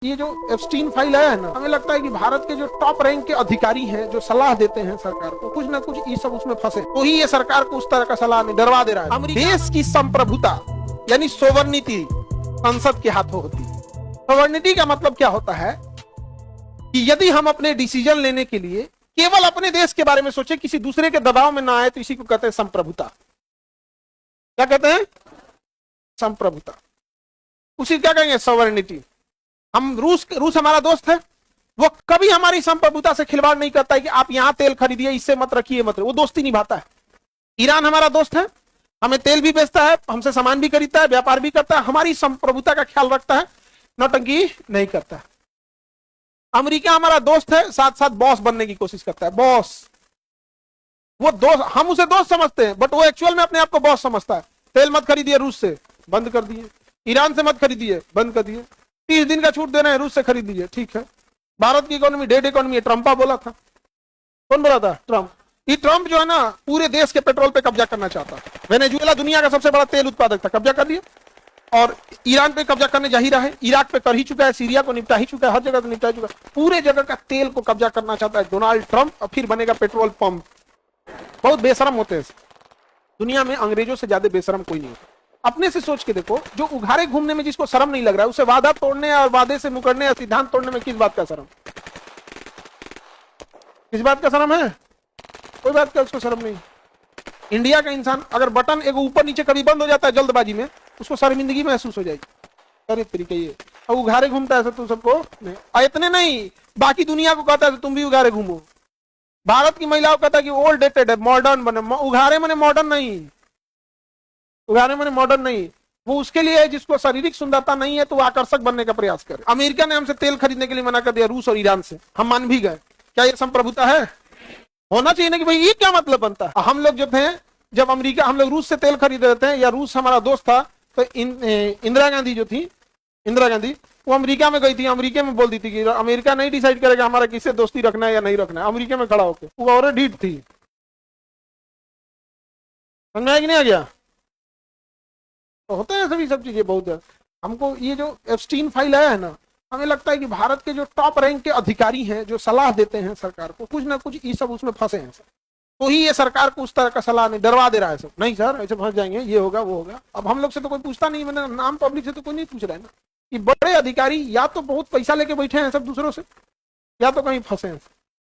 ये जो Epstein file है ना, हमें लगता है कि भारत के जो टॉप रैंक के अधिकारी हैं जो सलाह देते हैं सरकार को, कुछ ना कुछ ये सब उसमें फंसे, तो ही ये सरकार को उस तरह का सलाह में डरवा दे रहा है। देश की संप्रभुता यानी सोवर्निटी संसद के हाथों होती है। सोवर्निटी का मतलब क्या होता है कि यदि हम अपने डिसीजन लेने के लिए केवल अपने देश के बारे में सोचे, किसी दूसरे के दबाव में ना आए, तो इसी को कहते हैं संप्रभुता। क्या कहते हैं? संप्रभुता। उसी क्या कहेंगे? सोवर्निटी। हम रूस हमारा दोस्त है, वो कभी हमारी संप्रभुता से खिलवाड़ नहीं करता है कि आप यहां तेल खरीदिए, इससे मत रखिए, मत रखिए। वो दोस्ती निभाता है। ईरान हमारा दोस्त है, हमें तेल भी बेचता है, हमसे सामान भी खरीदता है, व्यापार भी करता है, हमारी संप्रभुता का ख्याल रखता है, नौटंकी नहीं करता है। अमेरिका हमारा दोस्त है, साथ साथ बॉस बनने की कोशिश करता है। बॉस, वो दोस्त, हम उसे दोस्त समझते हैं, बट वो एक्चुअल में अपने आप को बॉस समझता है। तेल मत खरीदिए रूस से, बंद कर दिए। ईरान से मत खरीदिए, बंद कर दिए। 30 दिन का छूट दे रहे हैं, रूस से खरीद लीजिए, ठीक है। भारत की इकोनॉमी डेड इकोनॉमी है, ट्रंपा बोला था। कौन बोला था? ट्रंप। ये ट्रंप जो है ना, पूरे देश के पेट्रोल पे कब्जा करना चाहता है। वेनेजुएला दुनिया का सबसे बड़ा तेल उत्पादक था, कब्जा कर लिया। और ईरान पे कब्जा करने जा ही रहा है, इराक पे कर ही चुका है, सीरिया को निपटा ही चुका है, हर जगह से निपटा चुका है। पूरे जगह का तेल को कब्जा करना चाहता है डोनाल्ड ट्रंप, और फिर बनेगा पेट्रोल पंप। बहुत बेशरम होते हैं दुनिया में, अंग्रेजों से ज्यादा बेशरम कोई नहीं होता। अपने से सोच के देखो, जो उघारे घूमने में जिसको शर्म नहीं लग रहा है, उसे वादा तोड़ने और वादे से मुकरने या सिद्धांत तोड़ने में किस बात का शर्म? किस बात का शर्म है? कोई बात का उसको शर्म नहीं। इंडिया का इंसान अगर बटन एक ऊपर नीचे कभी बंद हो जाता है जल्दबाजी में, उसको शर्मिंदगी महसूस हो जाएगी। अरे तरीके ये, और उघारे घूमता है तो सबको नहीं। इतने नहीं, बाकी दुनिया को कहता है तुम भी उघारे घूमो। भारत की महिलाओं कहता है कि ओल्ड डेटेड है, मॉडर्न बने। उघारे मने मॉडर्न नहीं, उघारे मने मॉडर्न नहीं। वो उसके लिए है जिसको शारीरिक सुंदरता नहीं है, तो वो आकर्षक बनने का प्रयास करे। अमेरिका ने हमसे तेल खरीदने के लिए मना कर दिया, रूस और ईरान से, हम मान भी गए। क्या ये संप्रभुता है? होना चाहिए ना कि भाई ये क्या मतलब बनता है। हम लोग जो थे, जब अमेरिका, हम लोग रूस से तेल खरीद रहे थे, या रूस हमारा दोस्त था, तो इंदिरा गांधी जो थी, इंदिरा गांधी, वो अमेरिका में गई थी। अमेरिका में बोल दी थी कि अमेरिका नहीं डिसाइड करेगा हमारा किससे दोस्ती रखना है या नहीं रखना है। अमेरिका में खड़ा होकर वो और ढीठ थी। समझ में कि नहीं आ गया? तो होता है सभी सब चीजें बहुत है। हमको ये जो एप्स्टीन फाइल है ना, हमें लगता है कि भारत के जो टॉप रैंक के अधिकारी हैं जो सलाह देते हैं सरकार को, कुछ ना कुछ ये सब उसमें फंसे हैं सर। तो ही ये सरकार को उस तरह का सलाह नहीं, डरवा दे रहा है सब। नहीं सर, ऐसे फंस जाएंगे, ये होगा वो होगा। अब हम लोग से तो कोई पूछता नहीं, मैंने नाम पब्लिक से तो कोई नहीं पूछ रहा है ना। कि बड़े अधिकारी या तो बहुत पैसा लेके बैठे हैं सब दूसरों से, या तो कहीं फंसे हैं।